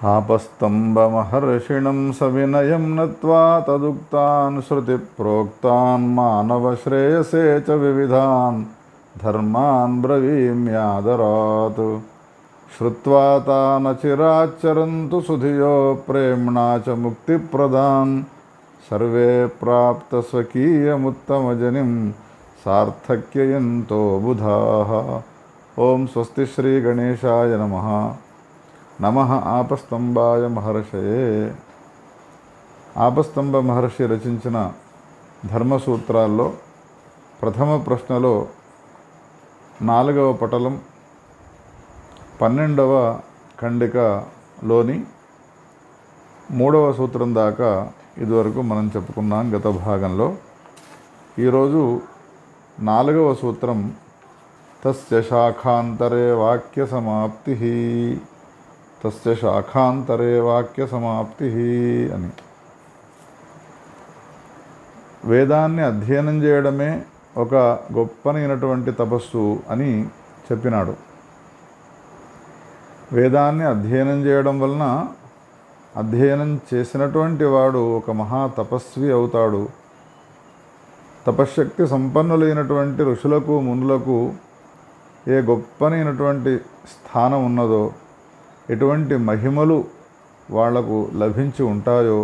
आपस्तम्भमहर्षिणं सविनयं नत्वा तदुक्तान् श्रुतिप्रोक्तान् मानवश्रेयसे च विविधान् धर्मान् ब्रवीम्यादरात्। श्रुत्वा तान् चिराच्चरन्तु सुधियो प्रेम्णा च मुक्तिप्रदान्। सर्वे प्राप्तस्वकीयमुत्तमजनिं सार्थक्ययन्तो बुधाः। ओं स्वस्ति श्री गणेशाय नमः। నమః ఆపస్తంభాయ మహర్షయే. ఆపస్తంభ మహర్షి రచించిన ధర్మసూత్రాల్లో ప్రథమ ప్రశ్నలో 4వ పటలం 12వ ఖండికలోని 3వ సూత్రం దాకా ఇదివరకు మనం చెప్పుకున్నాం గత భాగంలో. ఈరోజు 4వ సూత్రం తస్య శాఖాంతరే వాక్య సమాప్తి, తస్య శాఖాంతరే వాక్య సమాప్తి అని. వేదాన్ని అధ్యయనం చేయడమే ఒక గొప్పనైనటువంటి తపస్సు అని చెప్పినాడు. వేదాన్ని అధ్యయనం చేయడం వలన అధ్యయనం చేసినటువంటి వాడు ఒక మహా తపస్వి అవుతాడు. తపశ్శక్తి సంపన్నులైనటువంటి ఋషులకు మునులకు ఏ గొప్పనైనటువంటి స్థానం ఉన్నదో, ఎటువంటి మహిమలు వాళ్లకు లభించి ఉంటాయో,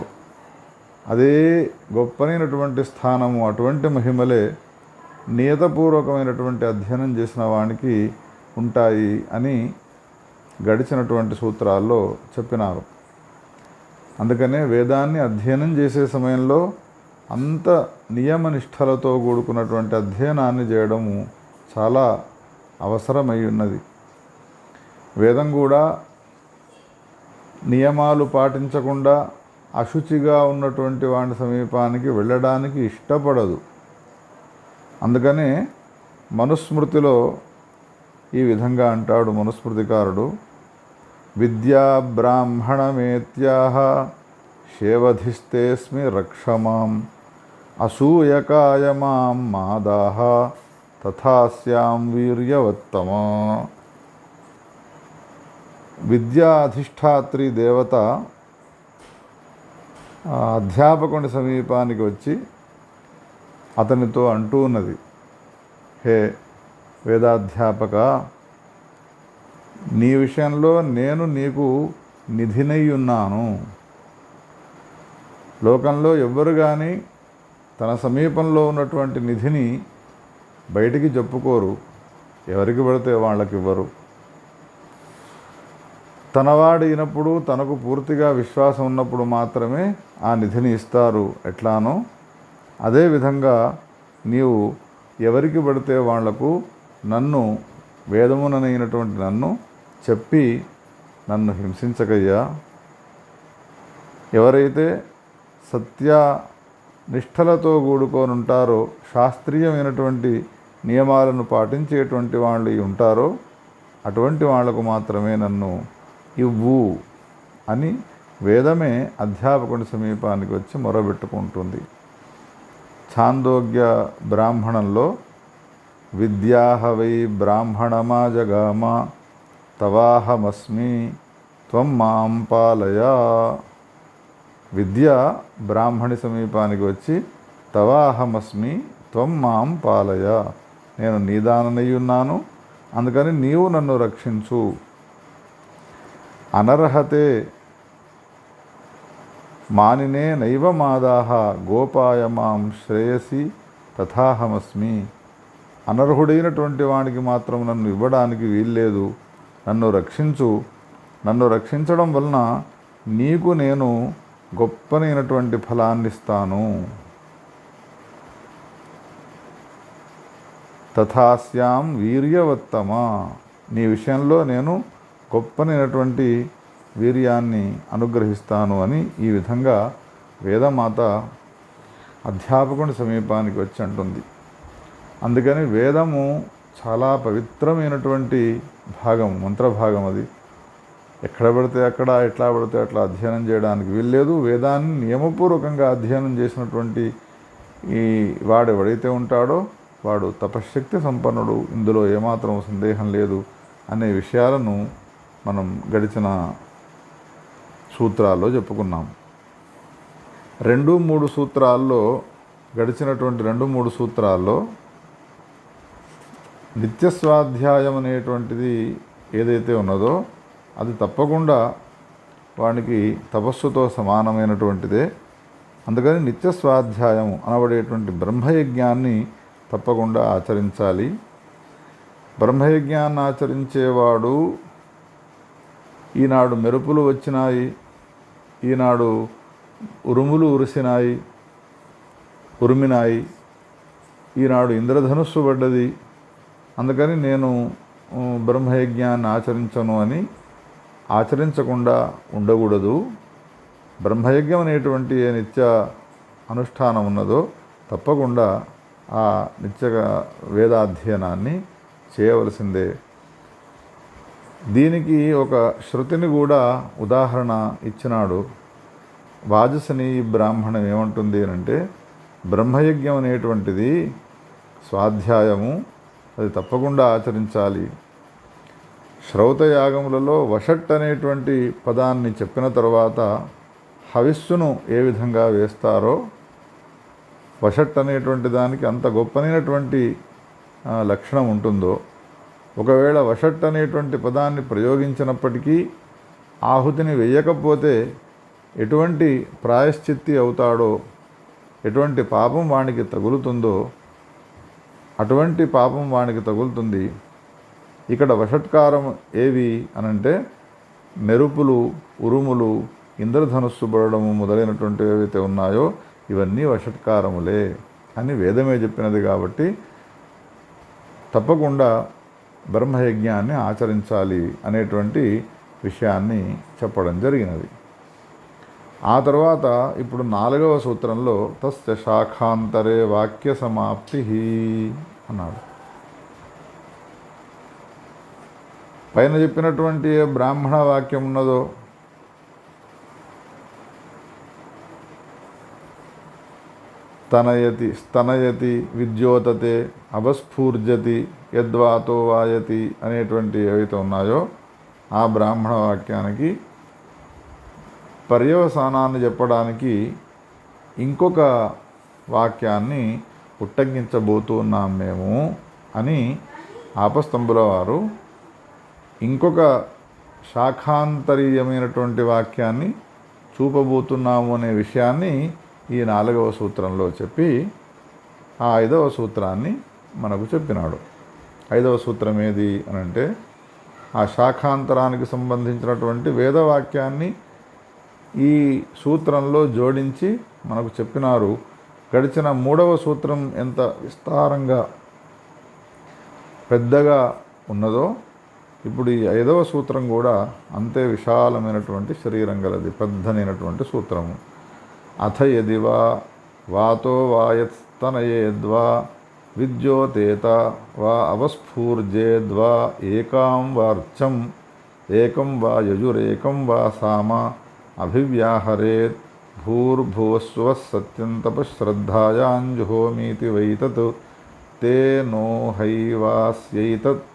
అదే గొప్పనైనటువంటి స్థానము, అటువంటి మహిమలే నియతపూర్వకమైనటువంటి అధ్యయనం చేసిన వానికి ఉంటాయి అని గడిచినటువంటి సూత్రాల్లో చెప్పినారు. అందుకనే వేదాన్ని అధ్యయనం చేసే సమయంలో అంత నియమనిష్టలతో కూడుకున్నటువంటి అధ్యయనాన్ని చేయడము చాలా అవసరమై ఉన్నది. వేదం కూడా నియమాలు పాటించకుండా అశుచిగా ఉన్నటువంటి వాడి సమీపానికి వెళ్ళడానికి ఇష్టపడదు. అందుకనే మనుస్మృతిలో ఈ విధంగా అంటాడు మనుస్మృతికారుడు, విద్యా బ్రాహ్మణమేత్యాహ శేవధిస్తేస్మి రక్షమాం అసూయకాయ మాం మాదాహ తథాస్యాం వీర్యవత్తమా. విద్యాధిష్టాత్రి దేవత అధ్యాపకుని సమీపానికి వచ్చి అతనితో అంటూ ఉన్నది, హే వేదాధ్యాపక, నీ విషయంలో నేను నీకు నిధినై ఉన్నాను. లోకంలో ఎవ్వరు కానీ తన సమీపంలో ఉన్నటువంటి నిధిని బయటికి చెప్పుకోరు, ఎవరికి పడితే వాళ్ళకి ఇవ్వరు. తనవాడు అయినప్పుడు, తనకు పూర్తిగా విశ్వాసం ఉన్నప్పుడు మాత్రమే ఆ నిధిని ఇస్తారు. ఎట్లానో అదేవిధంగా నీవు ఎవరికి పడితే వాళ్లకు నన్ను, వేదముననైనటువంటి నన్ను చెప్పి నన్ను హింసించకయ్యా. ఎవరైతే సత్య నిష్ఠలతో కూడుకొనుంటారో, శాస్త్రీయమైనటువంటి నియమాలను పాటించేటువంటి వాళ్ళు ఉంటారో అటువంటి వాళ్లకు మాత్రమే నన్ను ఇవ్వు అని వేదమే అధ్యాపకుని సమీపానికి వచ్చి మొరబెట్టుకుంటుంది. ఛాందోగ్య బ్రాహ్మణంలో విద్యాహ వై బ్రాహ్మణమా జగామ తవాహమస్మి త్వం మాం పాలయ. విద్య బ్రాహ్మణి సమీపానికి వచ్చి తవాహమస్మి త్వం మాం పాలయ, నేను నీదాననయ్యున్నాను, అందుకని నీవు నన్ను రక్షించు. అనర్హతే మానినే నైవ మాదాహ గోపాయ మాం శ్రేయసి తథాహమస్మి. అనర్హుడైనటువంటి వానికి మాత్రం నన్ను ఇవ్వడానికి వీల్లేదు, నన్ను రక్షించు. నన్ను రక్షించడం వలన నీకు నేను గొప్పనైనటువంటి ఫలాన్ని ఇస్తాను. తథాస్యాం వీర్యవత్తమ, నీ విషయంలో నేను గొప్పనైనటువంటి వీర్యాన్ని అనుగ్రహిస్తాను అని ఈ విధంగా వేదమాత అధ్యాపకుని సమీపానికి వచ్చి అంటుంది. అందుకని వేదము చాలా పవిత్రమైనటువంటి భాగం, మంత్రభాగం. అది ఎక్కడ పడితే అక్కడ, ఎట్లా పడితే అట్లా అధ్యయనం చేయడానికి వీల్లేదు. వేదాన్ని నియమపూర్వకంగా అధ్యయనం చేసినటువంటి ఈ వాడు ఎవడైతే ఉంటాడో వాడు తపశ్శక్తి సంపన్నుడు, ఇందులో ఏమాత్రం సందేహం లేదు అనే విషయాలను మనం గడిచిన సూత్రాల్లో చెప్పుకున్నాం. 2-3 సూత్రాల్లో గడిచినటువంటి 2-3 సూత్రాల్లో నిత్యస్వాధ్యాయం అనేటువంటిది ఏదైతే ఉన్నదో అది తప్పకుండా వానికి తపస్సుతో సమానమైనటువంటిదే. అందుకని నిత్యస్వాధ్యాయం అనబడేటువంటి బ్రహ్మయజ్ఞాన్ని తప్పకుండా ఆచరించాలి. బ్రహ్మయజ్ఞాన్ని ఆచరించేవాడు ఈనాడు మెరుపులు వచ్చినాయి, ఈనాడు ఉరుములు ఉరిమినాయి, ఈనాడు ఇంద్రధనుస్సు పడ్డది, అందుకని నేను బ్రహ్మయజ్ఞాన్ని ఆచరించను అని ఆచరించకుండా ఉండకూడదు. బ్రహ్మయజ్ఞం అనేటువంటి ఏ నిత్య అనుష్ఠానం ఉన్నదో తప్పకుండా ఆ నిత్య వేదాధ్యయనాన్ని చేయవలసిందే. దీనికి ఒక శృతిని కూడా ఉదాహరణ ఇచ్చినాడు. వాజసని బ్రాహ్మణం ఏమంటుంది అంటే, బ్రహ్మయజ్ఞం అనేటువంటిది స్వాధ్యాయము, అది తప్పకుండా ఆచరించాలి. శ్రౌతయాగములలో వషట్ అనేటువంటి పదాన్ని చెప్పిన తర్వాత హవిస్సును ఏ విధంగా వేస్తారో, వషట్ అనేటువంటి దానికి అంత గొప్పనైనటువంటి లక్షణం ఉంటుందో, ఒకవేళ వషట్ అనేటువంటి పదాన్ని ప్రయోగించినప్పటికీ ఆహుతిని వేయకపోతే ఎటువంటి ప్రాయశ్చిత్తి అవుతాడో, ఎటువంటి పాపం వానికి తగులుతుందో అటువంటి పాపం వానికి తగులుతుంది. ఇక్కడ వషట్కారం ఏవి అనంటే మెరుపులు, ఉరుములు, ఇంద్రధనుస్సు పడడము మొదలైనటువంటివి ఏవైతే ఉన్నాయో ఇవన్నీ వషట్కారములే అని వేదమే చెప్పినది. కాబట్టి తప్పకుండా బ్రహ్మయజ్ఞాన్ని ఆచరించాలి అనేటువంటి విషయాన్ని చెప్పడం జరిగినది. ఆ తర్వాత ఇప్పుడు 4వ సూత్రంలో తస్య శాఖాంతరే వాక్య సమాప్తి అన్నాడు. పైన చెప్పినటువంటి ఏ బ్రాహ్మణ వాక్యం ఉన్నదో తనయతి స్తనయతి విద్యోతతే అపస్ఫూర్జతి యద్వాతో వాయతి అనేటువంటి ఏవైతే ఉన్నాయో ఆ బ్రాహ్మణ వాక్యానికి పర్యవసానాన్ని చెప్పడానికి ఇంకొక వాక్యాన్ని ఉట్టంకించబోతున్నాం మేము అని ఆపస్తంభుల వారు ఇంకొక శాఖాంతరీయమైనటువంటి వాక్యాన్ని చూపబోతున్నాము అనే విషయాన్ని ఈ 4వ సూత్రంలో చెప్పి ఆ 5వ సూత్రాన్ని మనకు చెప్పినాడు. 5వ సూత్రం ఏది అనంటే ఆ శాఖాంతరానికి సంబంధించినటువంటి వేదవాక్యాన్ని ఈ సూత్రంలో జోడించి మనకు చెప్పినారు. గడిచిన 3వ సూత్రం ఎంత విస్తారంగా పెద్దగా ఉన్నదో ఇప్పుడు ఈ 5వ సూత్రం కూడా అంతే విశాలమైనటువంటి శరీరం గలది, పెద్దనైనటువంటి సూత్రము. అథ యదివా వాతో వాయస్తనయేద్వా విద్యోతేత వా అవస్ఫూర్జేద్వా ఏకాం వార్చం ఏకం వా యజురేకం వా సామ అభివ్యాహరేత్ భూర్భువస్వ సత్యం తపశ్రద్ధాయాంజుహోమీతి వైతత్ తే నో హైవాస్యైతత్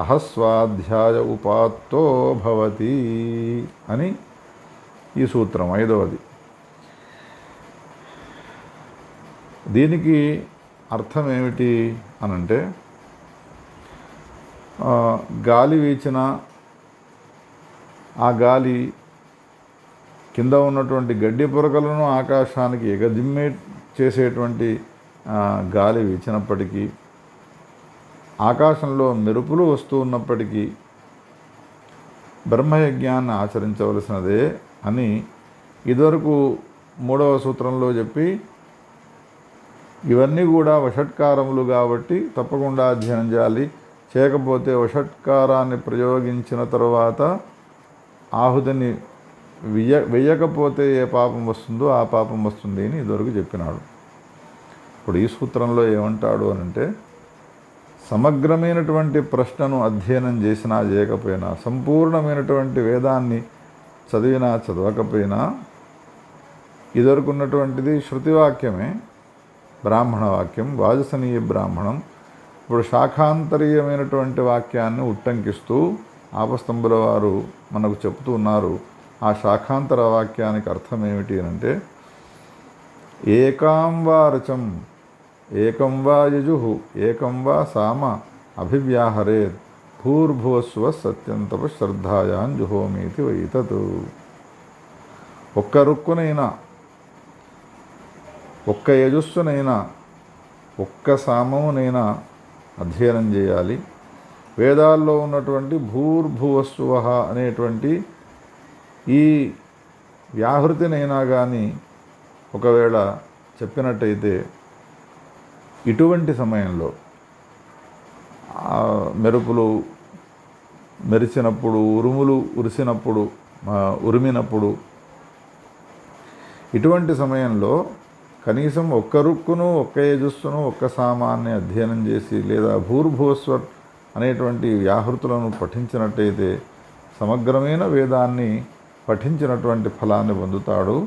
అహస్వాధ్యాయ ఉపాత్తో భవతి అని ఈ సూత్రం 5వది. దీనికి అర్థం ఏమిటి అనంటే గాలి వీచిన ఆ గాలి కింద ఉన్నటువంటి గడ్డి పొరకలను ఆకాశానికి ఎగజిమ్మే చేసేటువంటి గాలి వీచినప్పటికీ, ఆకాశంలో మెరుపులు వస్తూ ఉన్నప్పటికీ బ్రహ్మయజ్ఞాన్ని ఆచరించవలసినదే అని ఇదివరకు 3వ సూత్రంలో చెప్పి ఇవన్నీ కూడా వషట్కారములు కాబట్టి తప్పకుండా అధ్యయనం చేయాలి. చేయకపోతే వషట్కారాన్ని ప్రయోగించిన తరువాత ఆహుతిని వెయ్యకపోతే ఏ పాపం వస్తుందో ఆ పాపం వస్తుంది అని ఇదివరకు చెప్పినాడు. ఇప్పుడు ఈ సూత్రంలో ఏమంటాడు అనంటే, సమగ్రమైనటువంటి ప్రశ్నను అధ్యయనం చేసినా చేయకపోయినా, సంపూర్ణమైనటువంటి వేదాన్ని చదివినా చదవకపోయినా ఇదివరకు ఉన్నటువంటిది శృతివాక్యమే, బ్రాహ్మణ వాక్యం, వాజసనీయ బ్రాహ్మణం. ఇప్పుడు శాఖాంతరీయమైనటువంటి వాక్యాన్ని ఉట్టంకిస్తూ ఆపస్తంభుల వారు మనకు చెప్తూ ఉన్నారు. ఆ ఆ శాఖాంతర వాక్యానికి అర్థం ఏమిటి అంటే, ఏకాం వా రుచం ఏకం వా యజుః ఏకం వా సామ అభివ్యాహరేత్ భూర్భువస్వ సత్యంతప శ్రద్ధాయాం జుహోమీతి వైతత్. ఒక్క రుక్కునైనా, ఒక్క యజస్సునైనా, ఒక్క సామమునైనా అధ్యయనం చేయాలి. వేదాల్లో ఉన్నటువంటి భూర్భువస్వ అనేటువంటి ఈ వ్యాహృతినైనా కానీ ఒకవేళ చెప్పినట్టయితే ఇటువంటి సమయంలో మెరుపులు మెరిచినప్పుడు, ఉరుములు ఉరిమినప్పుడు ఇటువంటి సమయంలో కనీసం ఒక్క రుక్కును, ఒక్క యజస్సును, ఒక్క సామాన్ని అధ్యయనం చేసి లేదా భూర్భువస్వర్ అనేటువంటి వ్యాహృతులను పఠించినట్టయితే సమగ్రమైన వేదాన్ని పఠించినటువంటి ఫలాన్ని పొందుతాడు.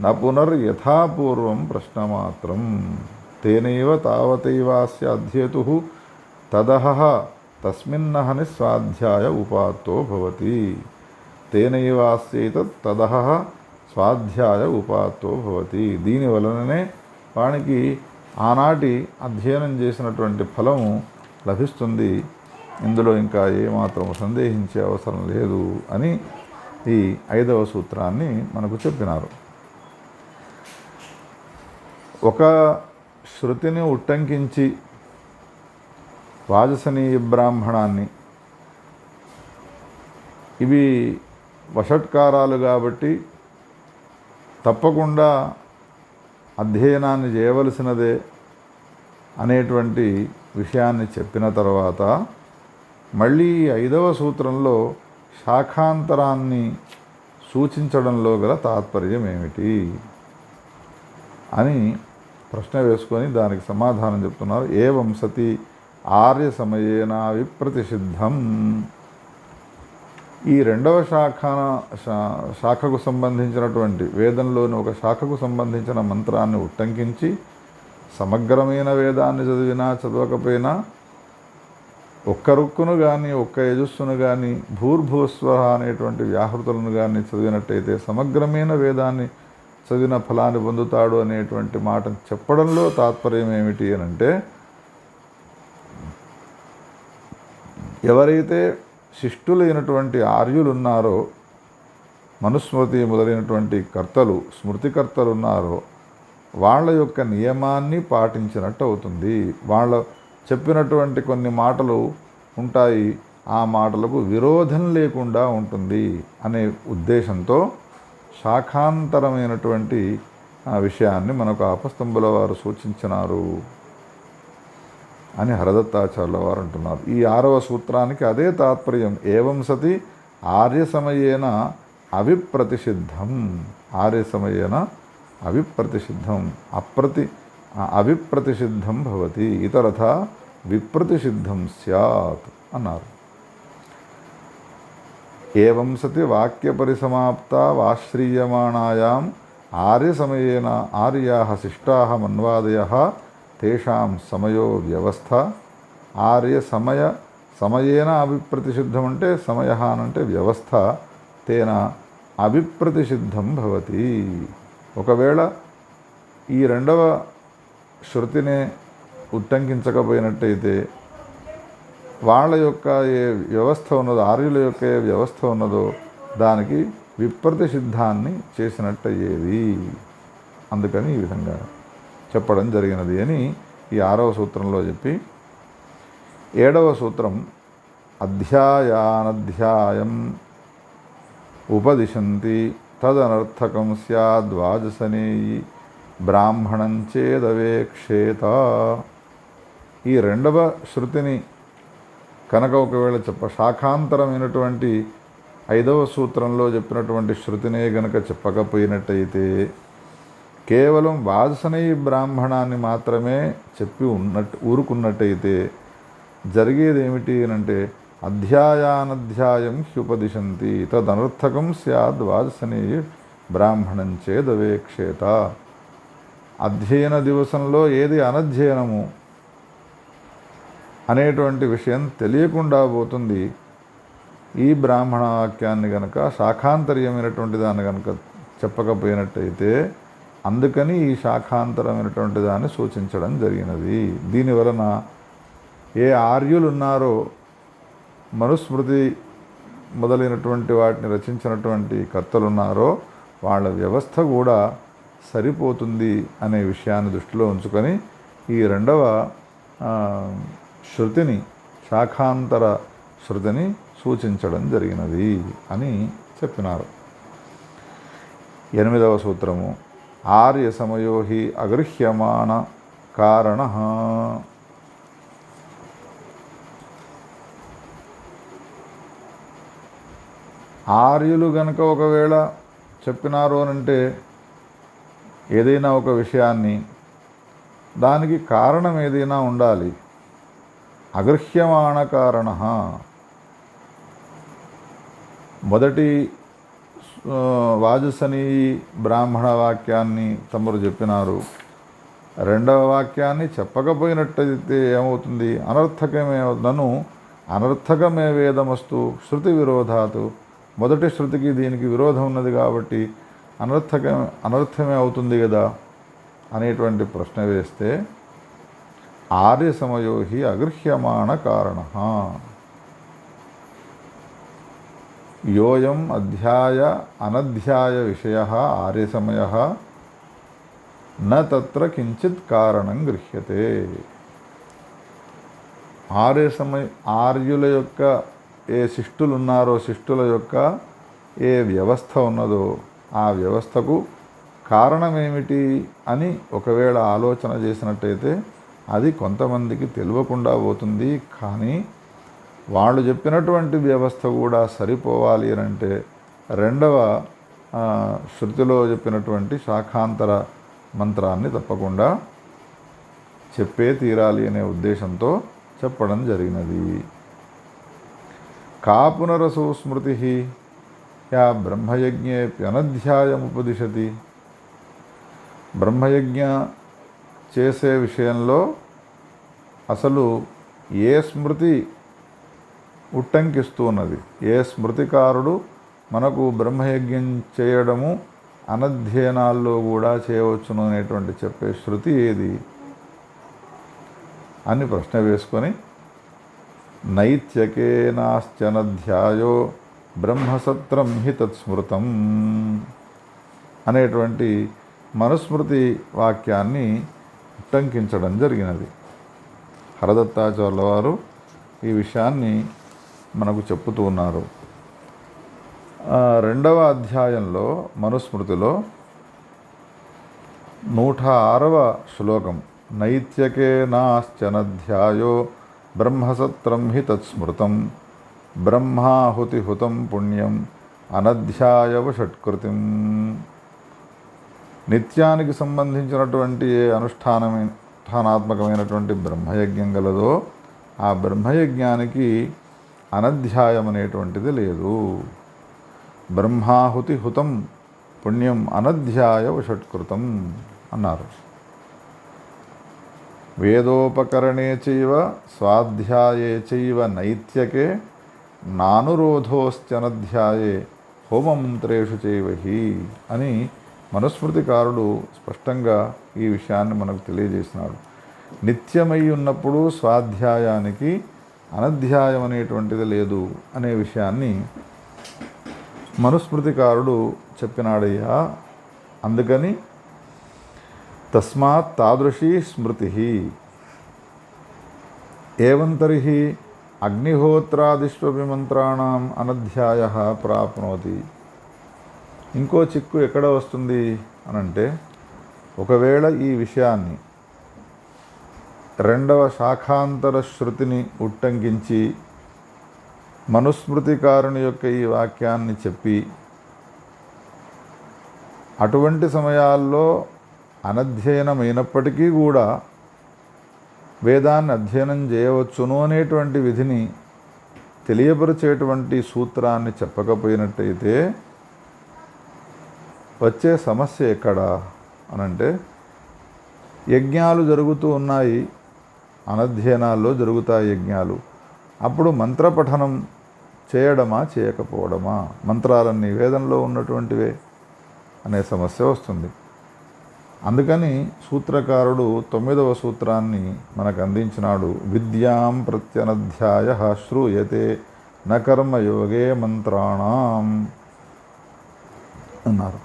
న పునర్ యథాపూర్వం ప్రశ్నమాత్రం తేనైవ తావతైవాస్య అధ్యేతుః తదహ తస్మిన్నహని స్వాధ్యాయ ఉపాత్తో భవతి. తేనైవాస్యైతత్ తదహ స్వాధ్యాయ ఉపాత్తో భవతి. దీనివలననే వానికి ఆనాటి అధ్యయనం చేసినటువంటి ఫలము లభిస్తుంది. ఇందులో ఇంకా ఏమాత్రం సందేహించే అవసరం లేదు అని ఈ 5వ సూత్రాన్ని మనకు చెప్పినారు. ఒక శృతిని ఉట్టంకించి వాజసనీయ బ్రాహ్మణాన్ని, ఇవి వషట్కారాలు కాబట్టి తప్పకుండా అధ్యయనాన్ని చేయవలసినదే అనేటువంటి విషయాన్ని చెప్పిన తర్వాత మళ్ళీ 5వ సూత్రంలో శాఖాంతరాన్ని సూచించడంలో గల తాత్పర్యం ఏమిటి అని ప్రశ్న వేసుకొని దానికి సమాధానం చెప్తున్నారు. ఏవం సతి ఆర్య సమయేన విప్రతిషిద్ధం. ఈ 2వ శాఖకు సంబంధించినటువంటి వేదంలోని ఒక శాఖకు సంబంధించిన మంత్రాన్ని ఉట్టంకించి సమగ్రమైన వేదాన్ని చదివినా చదవకపోయినా ఒక్క రుక్కును కానీ, ఒక్క యజస్సును కానీ, భూర్భువస్వ అనేటువంటి వ్యాహృతులను కానీ చదివినట్టయితే సమగ్రమైన వేదాన్ని చదివిన ఫలాన్ని పొందుతాడు అనేటువంటి మాట చెప్పడంలో తాత్పర్యం ఏమిటి అని అంటే, ఎవరైతే శిష్టులైనటువంటి ఆర్యులున్నారో, మనుస్మృతి మొదలైనటువంటి కర్తలు, స్మృతికర్తలు ఉన్నారో వాళ్ళ యొక్క నియమాన్ని పాటించినట్టు అవుతుంది. వాళ్ళ చెప్పినటువంటి కొన్ని మాటలు ఉంటాయి, ఆ మాటలకు విరోధం లేకుండా ఉంటుంది అనే ఉద్దేశంతో శాఖాంతరమైనటువంటి విషయాన్ని మనకు ఆపస్తంభుల వారు సూచించినారు అని హరదత్తాచార్యుల వారు అంటున్నారు. ఈ 6వ సూత్రానికి అదే తాత్పర్యం. ఏవం సతి ఆర్య సమయేన అవిప్రతిషిద్ధం. ఆర్య సమయేన అవిప్రతిషిద్ధం, అవిప్రతిషిద్ధం భవతి, ఇతరథ విప్రతిషిద్ధం స్యాత్ అన్నారు. ఏవం సతి వాక్యపరిసమాప్తావాశ్రీయమాణాయాం ఆర్యసమయేన ఆర్యాః శిష్టాః మన్వాదయః తేషాం సమయో వ్యవస్థ. సమయేన అవిప్రతిషిద్ధం అంటే సమయ అనంటే వ్యవస్థ, తేన అవిప్రతిషిద్ధం భవతి. ఒకవేళ ఈ 2వ శృతిని ఉట్టంకించకపోయినట్టయితే వాళ్ళ యొక్క ఏ వ్యవస్థ ఉన్నదో, ఆర్యుల యొక్క ఏ వ్యవస్థ ఉన్నదో దానికి విప్రతిషిద్ధాన్ని చేసినట్టయ్యేది. అందుకని ఈ విధంగా చెప్పడం జరిగినది అని ఈ 6వ సూత్రంలో చెప్పి 7వ సూత్రం అధ్యాయానధ్యాయం ఉపదిశంతి తదనర్థకం స్యాద్వాజసనేయి బ్రాహ్మణం చేదవేక్షేత. ఈ 2వ శృతిని కనుక ఒకవేళ శాఖాంతరమైనటువంటి 5వ సూత్రంలో చెప్పినటువంటి శృతినే గనక చెప్పకపోయినట్టయితే కేవలం వాజసనేయి బ్రాహ్మణాన్ని మాత్రమే చెప్పి ఊరుకున్నట్టయితే జరిగేది ఏమిటి అంటే అధ్యాయానధ్యాయం హ్యుపదిశంతి తదనర్థకం స్యాద్ వాజసనేయి బ్రాహ్మణం చేదవేక్షేత. అధ్యయన దివసంలో ఏది అనధ్యయనము అనేటువంటి విషయం తెలియకుండా పోతుంది. ఈ బ్రాహ్మణ వాక్యాన్ని కనుక శాఖాంతరీయమైనటువంటి దాన్ని కనుక చెప్పకపోయినట్టయితే అందుకని ఈ శాఖాంతరమైనటువంటి దాన్ని సూచించడం జరిగినది. దీనివలన ఏ ఆర్యులు ఉన్నారో మనుస్మృతి మొదలైనటువంటి వాటిని రచించినటువంటి కర్తలు ఉన్నారో వాళ్ళ వ్యవస్థ కూడా సరిపోతుంది అనే విషయాన్ని దృష్టిలో ఉంచుకొని ఈ రెండవ శృతిని శాఖాంతర శృతిని సూచించడం జరిగినది అని చెప్పినారు. 8వ సూత్రము ఆర్య సమయో హి అగృహ్యమాణ కారణ. ఆర్యులు గనక ఒకవేళ చెప్పినారు అనంటే ఏదైనా ఒక విషయాన్ని దానికి కారణం ఏదైనా ఉండాలి. అగృహ్యమాణ కారణ మొదటి వాజసని బ్రాహ్మణ వాక్యాన్ని తమరు చెప్పినారు. రెండవ వాక్యాన్ని చెప్పకపోయినట్టయితే ఏమవుతుంది? అనర్థకమేనను అనర్థకమే వేదమస్తు శృతి విరోధాతు. మొదటి శృతికి దీనికి విరోధం ఉన్నది కాబట్టి అనర్థమే అవుతుంది కదా అనేటువంటి ప్రశ్న వేస్తే ఆర్య సమయో హి అగృహ్యమాణ కారణ. యోయం అధ్యాయ అనధ్యాయ విషయ ఆర్యసమయ న తత్ర కించిత్ కారణం గృహ్యతే. ఆర్యుల యొక్క ఏ శిష్టులు ఉన్నారో శిష్టుల యొక్క ఏ వ్యవస్థ ఉన్నదో ఆ వ్యవస్థకు కారణమేమిటి అని ఒకవేళ ఆలోచన చేసినట్టయితే అది కొంతమందికి తెలియకుండా పోతుంది. కానీ వాళ్ళు చెప్పినటువంటి వ్యవస్థ కూడా సరిపోవాలి అని అంటే రెండవ శృతిలో చెప్పినటువంటి శాఖాంతర మంత్రాన్ని తప్పకుండా చెప్పే తీరాలి అనే ఉద్దేశంతో చెప్పడం జరిగినది. కా పునరసో స్మృతి యా బ్రహ్మయజ్ఞేప్యనధ్యాయముపదిశతి. బ్రహ్మయజ్ఞ చేసే విషయంలో అసలు ఏ స్మృతి ఉట్టంకిస్తూ ఉన్నది? ఏ స్మృతికారుడు మనకు బ్రహ్మయజ్ఞం చేయడము అనధ్యయనాల్లో కూడా చేయవచ్చును అనేటువంటి చెప్పే శృతి ఏది అని ప్రశ్న వేసుకొని నైత్యకేనాశ్చనధ్యాయో బ్రహ్మసత్రం హి తత్స్మృతం అనేటువంటి మనుస్మృతి వాక్యాన్ని ఉట్టంకించడం జరిగినది. హరదత్తాచార్యుల వారు ఈ విషయాన్ని మనకు చెప్పుతూ ఉన్నారు. 2వ అధ్యాయంలో మనుస్మృతిలో 106వ శ్లోకం నైత్యకేనాశ్చనధ్యాయో బ్రహ్మసత్రం హి తత్స్మృతం బ్రహ్మాహుతిహుతం పుణ్యం అనధ్యాయవ షట్కృతిం. నిత్యానికి సంబంధించినటువంటి ఏ అనుష్ఠానాత్మకమైనటువంటి బ్రహ్మయజ్ఞం గలదో ఆ బ్రహ్మయజ్ఞానికి అనధ్యాయం అనేటువంటిది లేదు. బ్రహ్మాహుతి హుతం పుణ్యం అనధ్యాయవ షట్కృతం అన్నారు. వేదోపకరణే చైవ స్వాధ్యాయే చైవ నైత్యకే నానురోధోశ్చనధ్యాయే హోమమంత్రేషు చైవహి అని మనుస్మృతికారుడు స్పష్టంగా ఈ విషయాన్ని మనకు తెలియజేసినాడు. నిత్యమై ఉన్నప్పుడు స్వాధ్యాయానికి అనధ్యాయం అనేటువంటిది లేదు అనే విషయాన్ని మనుస్మృతికారుడు చెప్పినాడయ్యా. అందుకని తస్మాత్ తాదృశీ స్మృతి ఏవం తర్హి అగ్నిహోత్రాదిష్వపి మంత్రాణం అనధ్యాయ ప్రాప్నోతి. ఇంకో చిక్కు ఎక్కడ వస్తుంది అనంటే ఒకవేళ ఈ విషయాన్ని రెండవ శాఖాంతర శృతిని ఉట్టంకించి మనుస్మృతికారుని యొక్క ఈ వాక్యాన్ని చెప్పి అటువంటి సమయాల్లో అనధ్యయనమైనప్పటికీ కూడా వేదాన్ని అధ్యయనం చేయవచ్చును అనేటువంటి విధిని తెలియపరిచేటువంటి సూత్రాన్ని చెప్పకపోయినట్టయితే వచ్చే సమస్య ఎక్కడా అనంటే యజ్ఞాలు జరుగుతూ ఉన్నాయి, అనధ్యయనాల్లో జరుగుతాయి యజ్ఞాలు. అప్పుడు మంత్రపఠనం చేయడమా చేయకపోవడమా, మంత్రాలన్నీ వేదంలో ఉన్నటువంటివే అనే సమస్య వస్తుంది. అందుకని సూత్రకారుడు 9వ సూత్రాన్ని మనకు అందించినాడు. విద్యాం ప్రత్యనధ్యాయ శ్రూయతే న కర్మయోగే మంత్రాణం అన్నారు.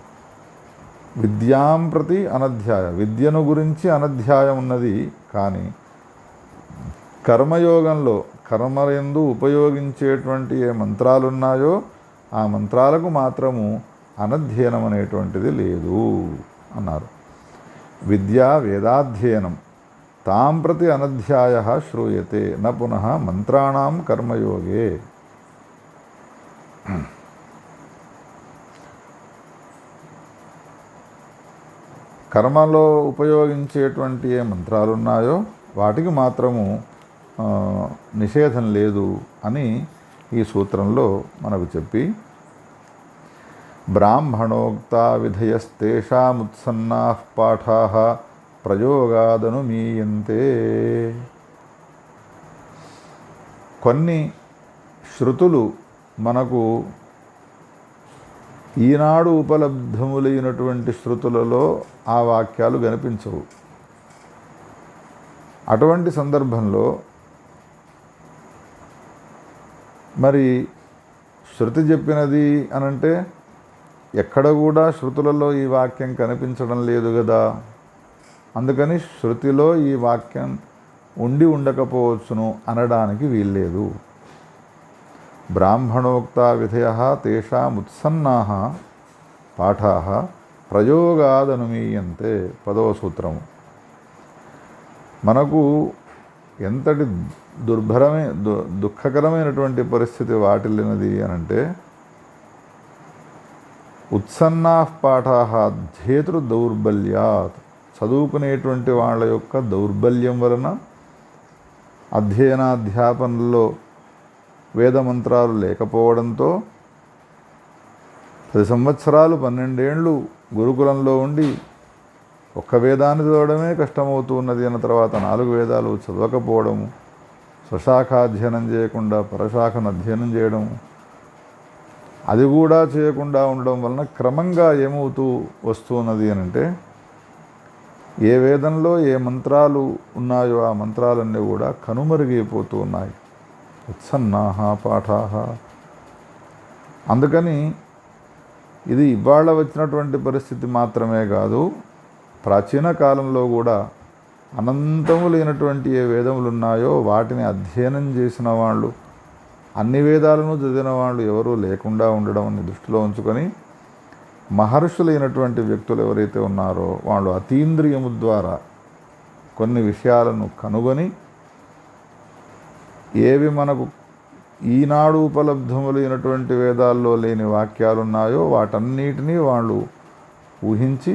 విద్యాం ప్రతి అనధ్యాయ, విద్యను గురించి అనధ్యాయం ఉన్నది. కానీ కర్మయోగంలో కర్మలందు ఉపయోగించేటువంటి ఏ మంత్రాలున్నాయో ఆ మంత్రాలకు మాత్రము అనధ్యయనం అనేటువంటిది లేదు అన్నారు. విద్యా వేదాధ్యయనం తాం ప్రతి అనధ్యాయ శ్రూయతే న పునః మంత్రాణం కర్మయోగే. కర్మలో ఉపయోగించేటువంటి ఏ మంత్రాలు ఉన్నాయో వాటికి మాత్రము నిషేధం లేదు అని ఈ సూత్రంలో మనకు చెప్పి, బ్రాహ్మణోక్త విధయస్తేషాముత్సన్నా పాఠా ప్రయోగాదనుమీయంతే. కొన్ని శృతులు మనకు ఈనాడు ఉపలబ్ధములైనటువంటి శృతులలో ఆ వాక్యాలు కనిపించవు. అటువంటి సందర్భంలో మరి శృతి చెప్పినది అనంటే ఎక్కడ కూడా శృతులలో ఈ వాక్యం కనిపించడం లేదు కదా. అందుకని శృతిలో ఈ వాక్యం ఉండి ఉండకపోవచ్చును అనడానికి వీల్లేదు. బ్రాహ్మణోక్త విధయ తేషాముత్సన్నా పాఠా ప్రయోగాదనుమీయంతే. 10వ సూత్రము. మనకు ఎంతటి దుఃఖకరమైనటువంటి పరిస్థితి వాటిల్లినది అనంటే, ఉత్సన్నా పాఠా ధ్యేతృ దౌర్బల్యాత్, చదువుకునేటువంటి వాళ్ళ యొక్క దౌర్బల్యం వలన అధ్యయనాధ్యాపనలో వేదమంత్రాలు లేకపోవడంతో 10 సంవత్సరాలు 12 ఏళ్ళు గురుకులంలో ఉండి ఒక్క వేదాన్ని చదవడమే కష్టమవుతూ ఉన్నది అన్న తర్వాత 4 వేదాలు చదవకపోవడము, స్వశాఖ అధ్యయనం చేయకుండా పరశాఖను అధ్యయనం చేయడము, అది కూడా చేయకుండా ఉండడం వలన క్రమంగా ఏమవుతూ వస్తున్నది అనంటే, ఏ వేదంలో ఏ మంత్రాలు ఉన్నాయో ఆ మంత్రాలన్నీ కూడా కనుమరుగైపోతూ ఉన్నాయి. ఉత్సన్నాహ పాఠాహ. అందుకని ఇది ఇవాళ వచ్చినటువంటి పరిస్థితి మాత్రమే కాదు, ప్రాచీన కాలంలో కూడా అనంతములైనటువంటి ఏ వేదములు ఉన్నాయో వాటిని అధ్యయనం చేసిన వాళ్ళు, అన్ని వేదాలను చదివిన వాళ్ళు ఎవరూ లేకుండా ఉండడం దృష్టిలో ఉంచుకొని మహర్షులైనటువంటి వ్యక్తులు ఎవరైతే ఉన్నారో వాళ్ళు అతీంద్రియము ద్వారా కొన్ని విషయాలను కనుగొని ఏవి మనకు ఈనాడు ఉపలబ్ధములైనటువంటి వేదాల్లో లేని వాక్యాలున్నాయో వాటన్నిటినీ వాళ్ళు ఊహించి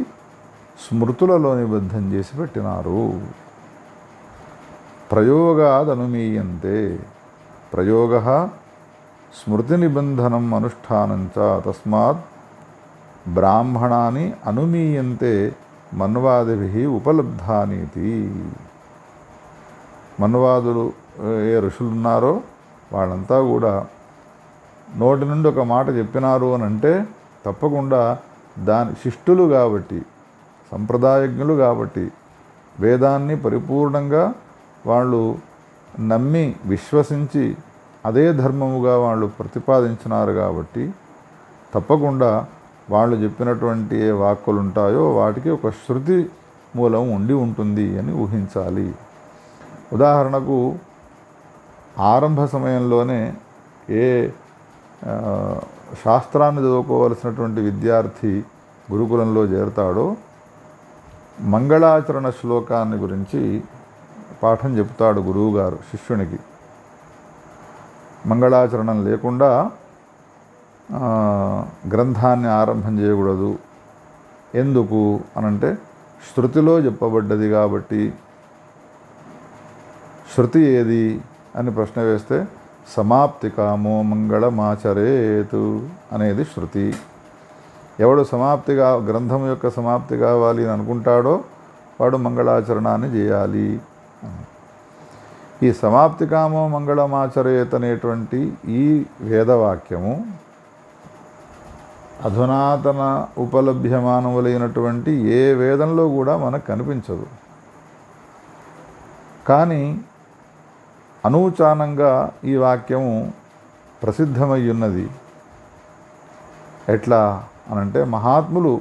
స్మృతులలో నిబద్ధం చేసి పెట్టినారు. ప్రయోగాదనుమీయంతే. ప్రయోగ స్మృతి నిబంధనం అనుష్ఠానంచ తస్మాత్ బ్రాహ్మణాని అనుమీయంతే మన్వాదిభి ఉపలబ్ధానీతి. మన్వాదులు ఏ ఋషులు ఉన్నారో వాళ్ళంతా కూడా నోటి నుండి ఒక మాట చెప్పినారు అని అంటే తప్పకుండా దాని శిష్టులు కాబట్టి, సంప్రదాయజ్ఞులు కాబట్టి, వేదాన్ని పరిపూర్ణంగా వాళ్ళు నమ్మి విశ్వసించి అదే ధర్మముగా వాళ్ళు ప్రతిపాదించినారు కాబట్టి తప్పకుండా వాళ్ళు చెప్పినటువంటి ఏ వాక్కులు ఉంటాయో వాటికి ఒక శృతి మూలం ఉండి ఉంటుంది అని ఊహించాలి. ఉదాహరణకు ఆరంభ సమయంలోనే ఏ శాస్త్రాన్ని చదువుకోవలసినటువంటి విద్యార్థి గురుకులంలో చేరతాడో మంగళాచరణ శ్లోకాన్ని గురించి పాఠం చెప్తాడు గురువుగారు శిష్యునికి. మంగళాచరణం లేకుండా గ్రంథాన్ని ఆరంభం చేయకూడదు. ఎందుకు అనంటే శృతిలో చెప్పబడ్డది కాబట్టి. శృతి ఏది అని ప్రశ్న వేస్తే సమాప్తి కామో మంగళమాచరేతు అనేది శృతి. ఎవడు సమాప్తిగా గ్రంథం యొక్క సమాప్తి కావాలి అని అనుకుంటాడో వాడు మంగళాచరణాన్ని చేయాలి. ఈ సమాప్తి కామో మంగళమాచరేత్ అనేటువంటి ఈ వేదవాక్యము అధునాతన ఉపలభ్యమానములైనటువంటి ఏ వేదంలో కూడా మనకు కనిపించదు. కానీ అనూచానంగా ఈ వాక్యము ప్రసిద్ధమై ఉన్నది. ఎట్లా అనంటే, మహాత్ములు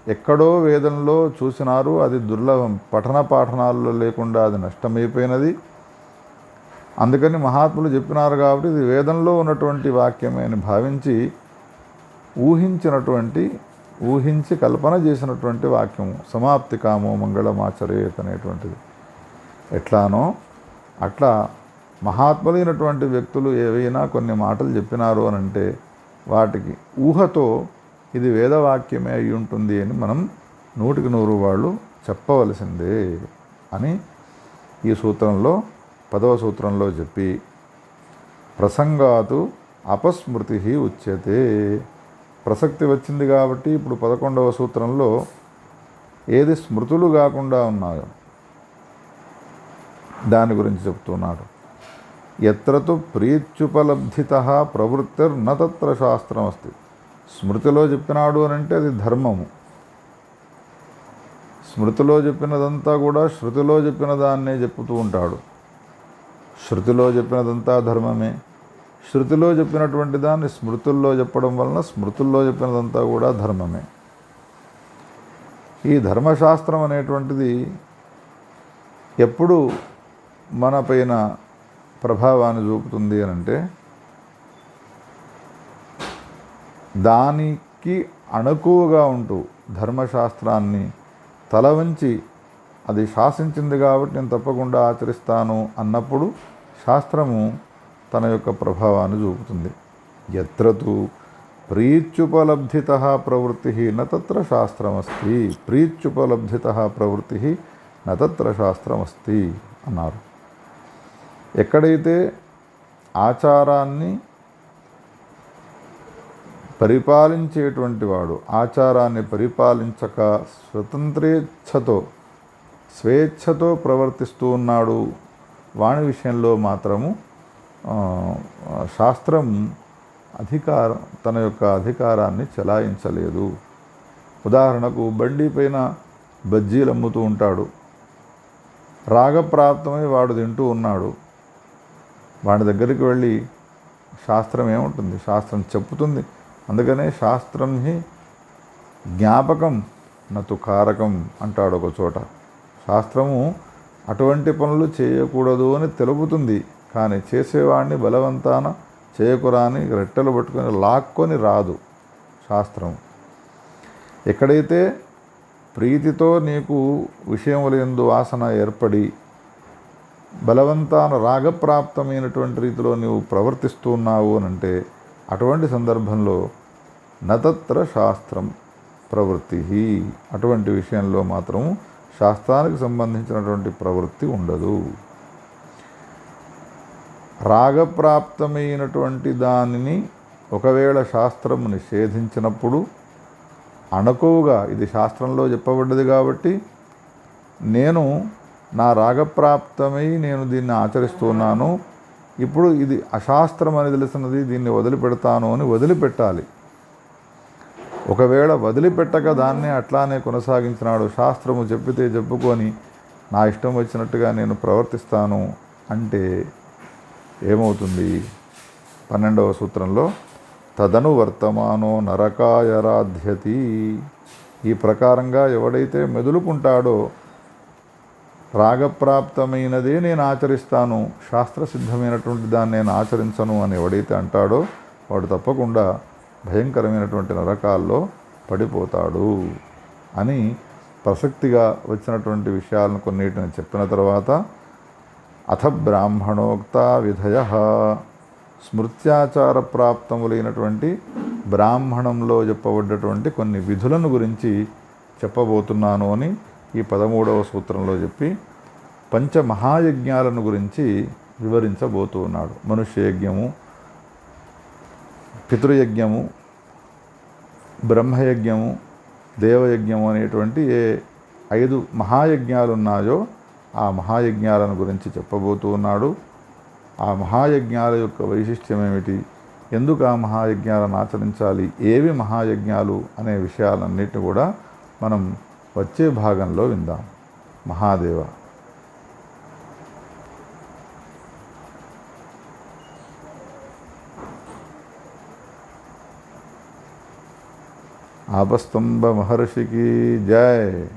ఎక్కడో వేదంలో చూసినారు, అది దుర్లభం, పఠన పాఠనాల్లో లేకుండా అది నష్టమైపోయినది. అందుకని మహాత్ములు చెప్పినారు కాబట్టి ఇది వేదంలో ఉన్నటువంటి వాక్యమే అని భావించి ఊహించి కల్పన చేసినటువంటి వాక్యము సమాప్తి కామో మంగళమాచరేత్ అనేటువంటిది. ఎట్లానో అట్లా మహాత్ములైనటువంటి వ్యక్తులు ఏవైనా కొన్ని మాటలు చెప్పినారు అని అంటే వాటికి ఊహతో ఇది వేదవాక్యమే అయి ఉంటుంది అని మనం 100% వాళ్ళు చెప్పవలసిందే అని ఈ సూత్రంలో 10వ సూత్రంలో చెప్పి, ప్రసంగాతు అపస్మృతి ఉచ్యతే. ప్రసక్తి వచ్చింది కాబట్టి ఇప్పుడు 11వ సూత్రంలో ఏది స్మృతులు కాకుండా ఉన్నాయో దాని గురించి చెప్తున్నాడు. ఎత్రతు ప్రీత్యుపలబ్ధితః ప్రవృత్తిర్న తత్ర శాస్త్రమస్తి. స్మృతిలో చెప్పినాడు అని అంటే అది ధర్మము. స్మృతిలో చెప్పినదంతా కూడా శృతిలో చెప్పిన దాన్నే చెప్పుతూ ఉంటాడు. శృతిలో చెప్పినదంతా ధర్మమే. శృతిలో చెప్పినటువంటి దాన్ని స్మృతుల్లో చెప్పడం వలన స్మృతుల్లో చెప్పినదంతా కూడా ధర్మమే. ఈ ధర్మశాస్త్రం అనేటువంటిది ఎప్పుడు మన పైన ప్రభావాన్ని చూపుతుంది అని అంటే, దానికి అణకువగా ఉంటూ ధర్మశాస్త్రాన్ని తల వంచి అది శాసించింది కాబట్టి నేను తప్పకుండా ఆచరిస్తాను అన్నప్పుడు శాస్త్రము తన యొక్క ప్రభావాన్ని చూపుతుంది. ఎత్రతు ప్రీత్యుపలబ్ధితః ప్రవృత్తి న తత్ర శాస్త్రమస్తి. ప్రీత్యుపలబ్ధితః ప్రవృత్తి న తత్ర శాస్త్రమస్తి అన్నారు. ఎక్కడైతే ఆచారాన్ని పరిపాలించేటువంటి వాడు ఆచారాన్ని పరిపాలించక స్వేచ్ఛతో ప్రవర్తిస్తూ ఉన్నాడు, వాని విషయంలో మాత్రము శాస్త్రం తన యొక్క అధికారాన్ని చెలాయించలేదు. ఉదాహరణకు బండి పైన బజ్జీలు అమ్ముతూ ఉంటాడు, రాగప్రాప్తమై వాడు తింటూ ఉన్నాడు. వాడి దగ్గరికి వెళ్ళి శాస్త్రం ఏముంటుంది? శాస్త్రం చెప్పుతుంది. అందుకనే శాస్త్రం హి జ్ఞాపకం నతు కారకం అంటాడు ఒక చోట. శాస్త్రము అటువంటి పనులు చేయకూడదు అని తెలుపుతుంది, కానీ చేసేవాడిని బలవంతాన చేయకురాని రెట్టెలు పట్టుకొని లాక్కొని రాదు శాస్త్రం. ఎక్కడైతే ప్రీతితో నీకు విషయముల యందు వాసన ఏర్పడి బలవంతాన రాగప్రాప్తమైనటువంటి రీతిలో నీవు ప్రవర్తిస్తూ ఉన్నావు అనంటే అటువంటి సందర్భంలో నతత్ర శాస్త్రం ప్రవృత్తి, అటువంటి విషయంలో మాత్రము శాస్త్రానికి సంబంధించినటువంటి ప్రవృత్తి ఉండదు. రాగప్రాప్తమైనటువంటి దానిని ఒకవేళ శాస్త్రం నిషేధించినప్పుడు అణకువగా ఇది శాస్త్రంలో చెప్పబడ్డది కాబట్టి నేను నా రాగప్రాప్తమై నేను దీన్ని ఆచరిస్తున్నాను, ఇప్పుడు ఇది అశాస్త్రం అని తెలిసినది, దీన్ని వదిలిపెడతాను అని వదిలిపెట్టాలి. ఒకవేళ వదిలిపెట్టక దాన్నే అట్లానే కొనసాగించినాడు, శాస్త్రము చెప్పితే చెప్పుకొని నా ఇష్టం వచ్చినట్టుగా నేను ప్రవర్తిస్తాను అంటే ఏమవుతుంది? 12వ సూత్రంలో తదను వర్తమానో నరకాయరాధ్యతి. ఈ ప్రకారంగా ఎవడైతే మెదులుకుంటాడో రాగప్రాప్తమైనదే నేను ఆచరిస్తాను, శాస్త్రసిద్ధమైనటువంటి దాన్ని నేను ఆచరించను అని ఎవడైతే అంటాడో వాడు తప్పకుండా భయంకరమైనటువంటి నరకాల్లో పడిపోతాడు అని ప్రసక్తిగా వచ్చినటువంటి విషయాలను కొన్నిటిని చెప్పిన తర్వాత అథ బ్రాహ్మణోక్త విధయ, స్మృత్యాచార ప్రాప్తములైనటువంటి బ్రాహ్మణంలో చెప్పబడ్డటువంటి కొన్ని విధులను గురించి చెప్పబోతున్నాను అని ఈ 13వ సూత్రంలో చెప్పి పంచమహాయజ్ఞాలను గురించి వివరించబోతూ ఉన్నాడు. మనుష్యయజ్ఞము, పితృయజ్ఞము, బ్రహ్మయజ్ఞము, దేవయజ్ఞము అనేటువంటి ఏ 5 మహాయజ్ఞాలు ఉన్నాయో ఆ మహాయజ్ఞాలను గురించి చెప్పబోతూ ఉన్నాడు. ఆ మహాయజ్ఞాల యొక్క వైశిష్ట్యం ఏమిటి, ఎందుకు ఆ మహాయజ్ఞాలను ఆచరించాలి, ఏవి మహాయజ్ఞాలు అనే విషయాలన్నిటిని కూడా మనం వచ్చే భాగంలో విందాం. మహాదేవ. ఆపస్తంభ మహర్షికి జై.